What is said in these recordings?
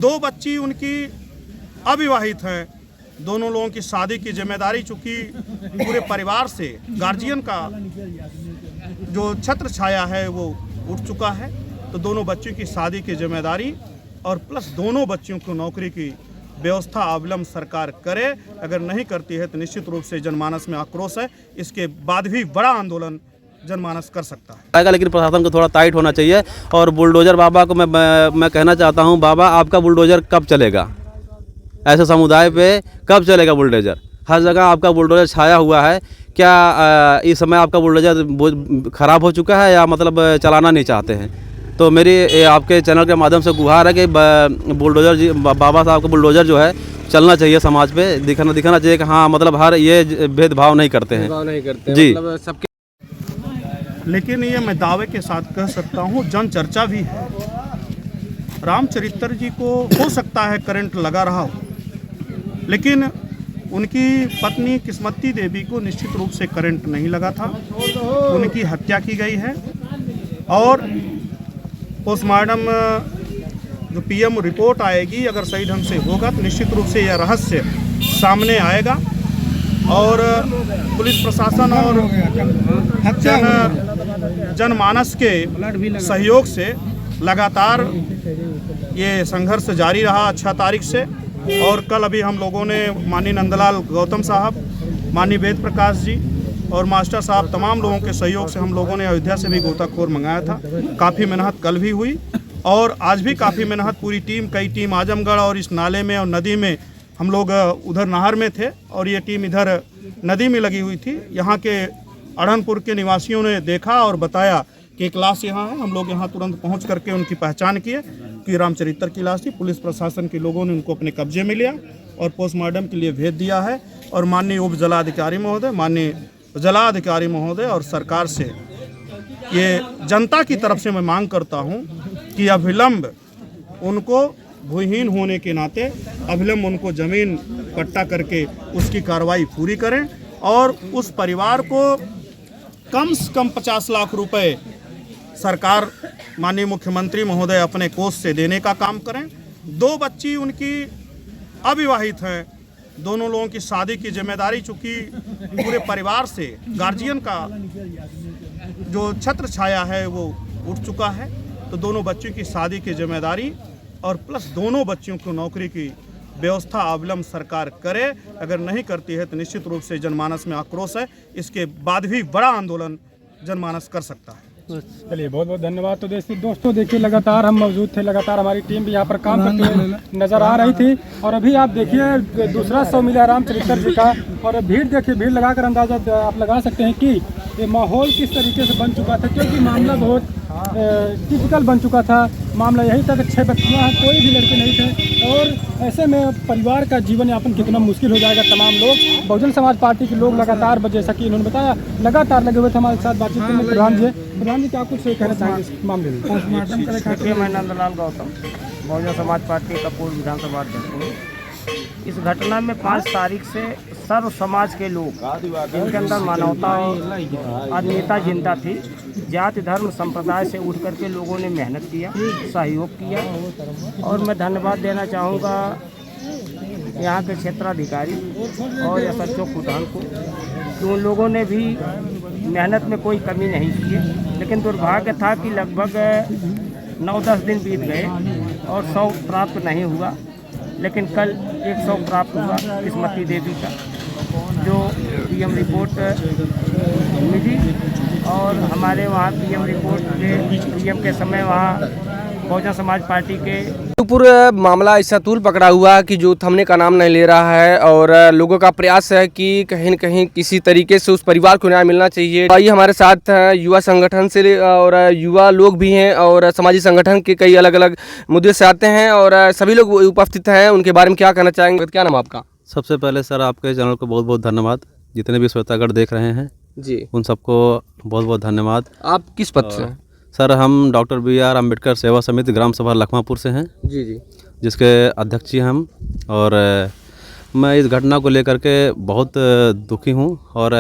दो बच्ची उनकी अविवाहित हैं। दोनों लोगों की शादी की जिम्मेदारी चूंकि पूरे परिवार से गार्जियन का जो छत्र छाया है वो उठ चुका है, तो दोनों बच्चों की शादी की जिम्मेदारी और प्लस दोनों बच्चियों को नौकरी की व्यवस्था अविलंब सरकार करे। अगर नहीं करती है तो निश्चित रूप से जनमानस में आक्रोश है। इसके बाद भी बड़ा आंदोलन जनमानस कर सकता है। लेकिन प्रशासन को थोड़ा टाइट होना चाहिए। और बुलडोजर बाबा को मैं कहना चाहता हूं, बाबा आपका बुलडोजर कब चलेगा? ऐसे समुदाय पे कब चलेगा बुलडोजर? हर जगह आपका बुलडोजर छाया हुआ है। क्या इस समय आपका बुलडोजर ख़राब हो चुका है या मतलब चलाना नहीं चाहते हैं? तो मेरी आपके चैनल के माध्यम से गुहार है कि बुलडोजर जी, बाबा साहब का बुलडोजर जो है चलना चाहिए, समाज पे दिखाना चाहिए कि हाँ मतलब हर ये भेदभाव नहीं करते हैं जी मतलब सबके। लेकिन ये मैं दावे के साथ कह सकता हूँ, जन चर्चा भी है। रामचरित्र जी को हो सकता है करंट लगा रहा हो, लेकिन उनकी पत्नी किस्मती देवी को निश्चित रूप से करंट नहीं लगा था। उनकी हत्या की गई है और पोस्टमार्टम जो पीएम रिपोर्ट आएगी, अगर सही ढंग से होगा तो निश्चित रूप से यह रहस्य सामने आएगा और पुलिस प्रशासन और जनमानस के सहयोग से लगातार ये संघर्ष जारी रहा 6 तारीख से। और कल अभी हम लोगों ने माननीय नंदलाल गौतम साहब, माननीय वेद प्रकाश जी और मास्टर साहब, तमाम लोगों के सहयोग से हम लोगों ने अयोध्या से भी गोताखोर मंगाया था। काफ़ी मेहनत कल भी हुई और आज भी काफ़ी मेहनत पूरी टीम, कई टीम आजमगढ़ और इस नाले में और नदी में, हम लोग उधर नहर में थे और ये टीम इधर नदी में लगी हुई थी। यहाँ के अढ़नपुर के निवासियों ने देखा और बताया कि एक लाश यहाँ है। हम लोग यहाँ तुरंत पहुँच करके उनकी पहचान किए कि रामचरित्र की लाश थी। पुलिस प्रशासन के लोगों ने उनको अपने कब्जे में लिया और पोस्टमार्टम के लिए भेज दिया है। और माननीय उप जिलाधिकारी महोदय, माननीय जिलाधिकारी महोदय और सरकार से ये जनता की तरफ से मैं मांग करता हूँ कि अविलंब उनको भूमिहीन होने के नाते अविलंब उनको ज़मीन पट्टा करके उसकी कार्रवाई पूरी करें और उस परिवार को कम से कम 50 लाख रुपए सरकार, माननीय मुख्यमंत्री महोदय अपने कोष से देने का काम करें। दो बच्ची उनकी अविवाहित हैं। दोनों लोगों की शादी की जिम्मेदारी चूंकि पूरे परिवार से गार्जियन का जो छत्र छाया है वो उठ चुका है, तो दोनों बच्चों की शादी की जिम्मेदारी और प्लस दोनों बच्चियों को नौकरी की व्यवस्था अविलंब सरकार करे। अगर नहीं करती है तो निश्चित रूप से जनमानस में आक्रोश है। इसके बाद भी बड़ा आंदोलन जनमानस कर सकता है। चलिए बहुत बहुत धन्यवाद। तो दोस्तों देखिए, लगातार हम मौजूद थे, लगातार हमारी टीम भी यहाँ पर काम करते हुए नजर आ रही थी। और अभी आप देखिए दूसरा शव मिला रामचरित्र जी का, और भीड़ देखिए, भीड़ लगाकर अंदाजा आप लगा सकते हैं कि ये माहौल किस तरीके से बन चुका था, क्योंकि मामला बहुत टिपिकल बन चुका था। मामला यही था कि 6 बच्चियाँ हैं, कोई भी लड़के नहीं थे, और ऐसे में परिवार का जीवन यापन कितना मुश्किल हो जाएगा। तमाम लोग, बहुजन समाज पार्टी के लोग लगातार, जैसा कि इन्होंने बताया, लगातार लगे हुए थे हमारे साथ बातचीत करने। प्रधान जी क्या कुछ कहना चाहेंगे इस मामले में? पोस्टमार्टम का देखिए, मैं नंदलाल गौतम, बहुजन समाज पार्टी का पूर्व विधानसभा अध्यक्ष हूँ। इस घटना में 5 तारीख से सर्व समाज के लोग, जिनके अंदर मानवता और आत्मीयता जिंदा थी, जाति धर्म संप्रदाय से उठ करके लोगों ने मेहनत किया, सहयोग किया। और मैं धन्यवाद देना चाहूँगा यहाँ के क्षेत्राधिकारी और एसएचओ खुदान को, कि उन लोगों ने भी मेहनत में कोई कमी नहीं की है। लेकिन दुर्भाग्य था कि लगभग 9-10 दिन बीत गए और 100 प्राप्त नहीं हुआ। लेकिन कल 100 प्राप्त हुआ किस्मती देवी का, जो पीएम रिपोर्ट मिली। और हमारे वहाँ पीएम के समय वहाँ बहुजन समाज पार्टी के पूरा मामला ऐसा तूल पकड़ा हुआ कि जो थमने का नाम नहीं ले रहा है, और लोगों का प्रयास है कि कहीं न कहीं किसी तरीके से उस परिवार को न्याय मिलना चाहिए। ये हमारे साथ युवा संगठन से और युवा लोग भी हैं, और सामाजिक संगठन के कई अलग अलग मुद्दे से आते हैं, और सभी लोग उपस्थित हैं। उनके बारे में क्या कहना चाहेंगे? क्या नाम आपका? सबसे पहले सर आपके चैनल को बहुत बहुत धन्यवाद। जितने भी श्रोतागण देख रहे हैं जी, उन सबको बहुत बहुत धन्यवाद। आप किस पद से हैं? सर हम डॉक्टर BR अम्बेडकर सेवा समिति ग्राम सभा लखमापुर से हैं जी जी, जिसके अध्यक्ष हैं हम। और मैं इस घटना को लेकर के बहुत दुखी हूं, और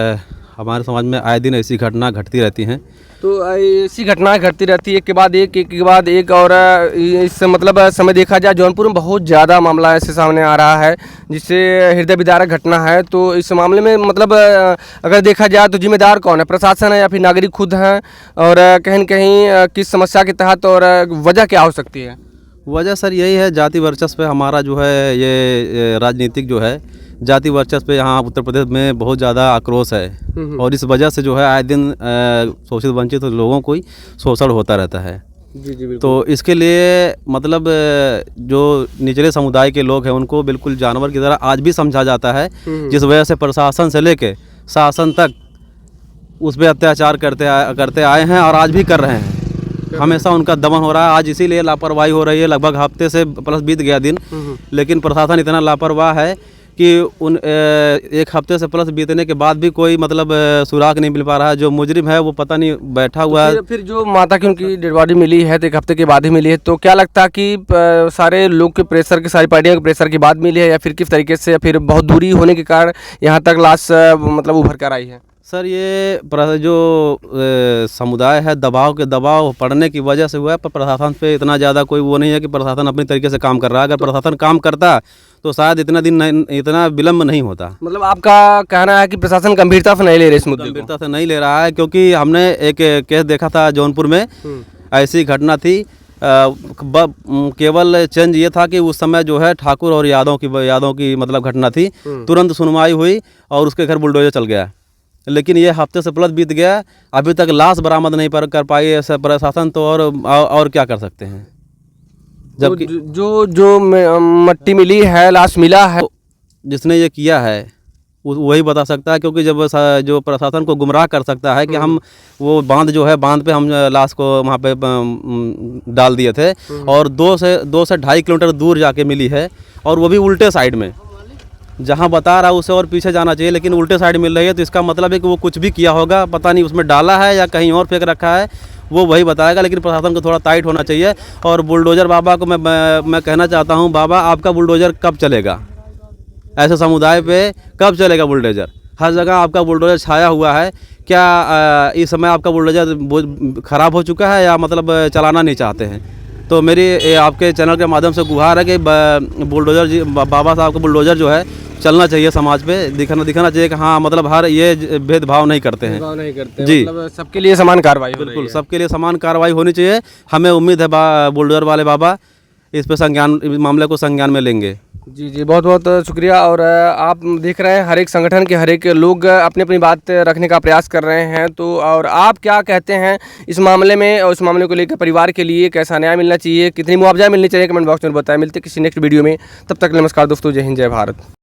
हमारे समाज में आए दिन ऐसी घटना घटती रहती हैं। तो ऐसी घटनाएं घटती रहती है, एक के बाद एक और इस मतलब समय देखा जाए जौनपुर में बहुत ज़्यादा मामला ऐसे सामने आ रहा है जिससे हृदय विदारक घटना है। तो इस मामले में मतलब अगर देखा जाए तो जिम्मेदार कौन है, प्रशासन है या फिर नागरिक खुद हैं, और कहीं न कहीं किस समस्या के तहत, और वजह क्या हो सकती है? वजह सर यही है, जाति वर्चस्व पे हमारा जो है ये राजनीतिक जो है जाति वर्चस्व पे यहाँ उत्तर प्रदेश में बहुत ज़्यादा आक्रोश है, और इस वजह से जो है आए दिन शोषित वंचित लोगों को ही शोषण होता रहता है। जी बिल्कुल। तो इसके लिए मतलब जो निचले समुदाय के लोग हैं उनको बिल्कुल जानवर की तरह आज भी समझा जाता है, जिस वजह से प्रशासन से लेके शासन तक उस पर अत्याचार करते आए हैं और आज भी कर रहे हैं। हमेशा उनका दमन हो रहा है। आज इसीलिए लापरवाही हो रही है, लगभग हफ्ते से प्लस बीत गया दिन, लेकिन प्रशासन इतना लापरवाह है कि उन एक हफ्ते से प्लस बीतने के बाद भी कोई मतलब सुराग नहीं मिल पा रहा है। जो मुजरिम है वो पता नहीं बैठा हुआ है। फिर जो माता की उनकी डेड बॉडी मिली है तो एक हफ्ते के बाद ही मिली है, तो क्या लगता है कि सारे लोग के प्रेशर के, सारी पार्टियों के प्रेशर के बाद मिली है, या फिर किस तरीके से, फिर बहुत दूरी होने के कारण यहाँ तक लाश मतलब उभर कर आई है? सर ये जो समुदाय है दबाव पड़ने की वजह से हुआ है, पर प्रशासन पे इतना ज़्यादा कोई वो नहीं है कि प्रशासन अपनी तरीके से काम कर रहा है। अगर प्रशासन काम करता तो शायद इतना विलम्ब नहीं होता। मतलब आपका कहना है कि प्रशासन गंभीरता से नहीं ले रहा इस मुद्दे को? गंभीरता से नहीं ले रहा है, क्योंकि हमने एक केस देखा था जौनपुर में, ऐसी घटना थी। केवल चेंज ये था कि उस समय जो है ठाकुर और यादव की मतलब घटना थी, तुरंत सुनवाई हुई और उसके घर बुलडोजर चल गया। लेकिन ये हफ्ते से प्लस बीत गया, अभी तक लाश बरामद नहीं कर पाई ऐसा प्रशासन, तो और क्या कर सकते हैं। जबकि जो मट्टी मिली है, लाश मिला है, जिसने ये किया है वही बता सकता है, क्योंकि जब जो प्रशासन को गुमराह कर सकता है कि हम वो बांध जो है, बांध पे हम लाश को वहाँ पे डाल दिए थे और 2 से 2.5 किलोमीटर दूर जाके मिली है, और वो भी उल्टे साइड में। जहाँ बता रहा उसे और पीछे जाना चाहिए, लेकिन उल्टे साइड मिल रही है, तो इसका मतलब है कि वो कुछ भी किया होगा, पता नहीं उसमें डाला है या कहीं और फेंक रखा है, वो वही बताएगा। लेकिन प्रशासन को थोड़ा टाइट होना चाहिए। और बुलडोज़र बाबा को मैं कहना चाहता हूँ, बाबा आपका बुलडोज़र कब चलेगा? ऐसे समुदाय पे कब चलेगा बुलडोज़र? हर जगह आपका बुलडोज़र छाया हुआ है। क्या इस समय आपका बुलडोज़र ख़राब हो चुका है या मतलब चलाना नहीं चाहते हैं? तो मेरी आपके चैनल के माध्यम से गुहार है कि बुलडोज़र जी, बाबा साहब का बुलडोज़र जो है चलना चाहिए, समाज पे दिखाना चाहिए कि हाँ मतलब हर ये भेदभाव नहीं करते हैं। जी, मतलब सबके लिए समान कार्रवाई हो रही बिल्कुल है। सबके लिए समान कार्रवाई होनी चाहिए। हमें उम्मीद है बुलडोज़र वाले बाबा इस पे मामले को संज्ञान में लेंगे। जी बहुत बहुत शुक्रिया। और आप देख रहे हैं हर एक संगठन के हर एक लोग अपनी अपनी बात रखने का प्रयास कर रहे हैं। तो और आप क्या कहते हैं इस मामले में, और इस मामले को लेकर परिवार के लिए कैसा न्याय मिलना चाहिए, कितनी मुआवजा मिलनी चाहिए, कमेंट बॉक्स में बताएं। मिलते किसी नेक्स्ट वीडियो में, तब तक नमस्कार दोस्तों, जय हिंद जय भारत।